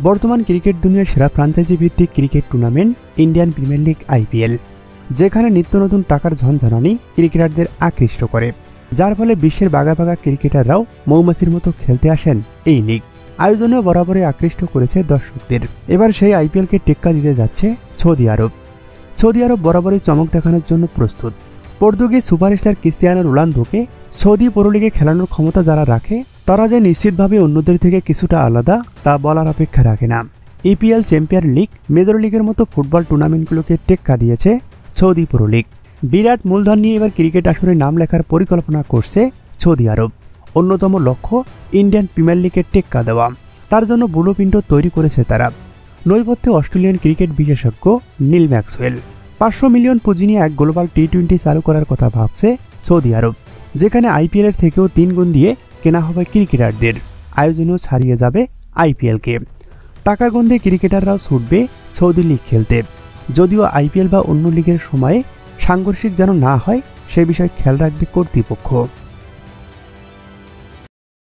বর্তমান ক্রিকেট দুনিয়ার সেরা ফ্র্যাঞ্চাইজি ভিত্তিক cricket tournament Indian premier league IPL, যেখানে নিত্য নতুন টাকার ঝনঝনানি ক্রিকেটারদের আকৃষ্ট করে, যার ফলে বিশ্বের বাঘা বাঘা ক্রিকেটাররাও মৌমাছির মতো খেলতে আসেন এই লিগ। আয়োজনেও বরাবরই আকৃষ্ট করেছে দর্শকদের। এবার সেই IPLকে টেক্কা দিতে যাচ্ছে সৌদি আরব। সৌদি আরব বরাবরই চমক দেখানোর জন্য প্রস্তুত। পর্তুগিজ সুপারস্টার ক্রিস্টিয়ানো রোনালদোকে সৌদি প্রো লিগে খেলানোর ক্ষমতা যারা রাখে, তারা যে নিশ্চিতভাবে অন্যদের থেকে কিছুটা আলাদা তা বলার অপেক্ষা রাখে না। EPL, চ্যাম্পিয়ন লিগ, মেজর লিগের মতো ফুটবল টুর্নামেন্টগুলোকে টেক্কা দিয়েছে সৌদি প্রো লিগ। বিরাট মূলধন নিয়ে এবার ক্রিকেট আসরে নাম লেখার পরিকল্পনা করছে সৌদি আরব। অন্যতম লক্ষ্য ইন্ডিয়ান প্রিমিয়ার লিগের টেক্কা দেওয়া। তার জন্য ব্লুপ্রিন্ট তৈরি করেছে তারা। নৈপথ্যে অস্ট্রেলিয়ান ক্রিকেট বিশেষজ্ঞ নীল ম্যাক্সওয়েল। 500 মিলিয়ন পুঁজি নিয়ে এক গ্লোবাল T20 চালু করার কথা ভাবছে সৌদি আরব, যেখানে IPL এর থেকেও 3 গুণ দিয়ে কেনা হবে ক্রিকেটারদের। আয়োজনও ছাড়িয়ে যাবে IPLকে। টাকার গন্ধে ক্রিকেটাররাও ছুটবে সৌদি লিগ খেলতে। যদিও IPL বা অন্য লিগের সময়ে সাংঘর্ষিক যেন না হয় সে বিষয়ে খেয়াল রাখবে কর্তৃপক্ষ।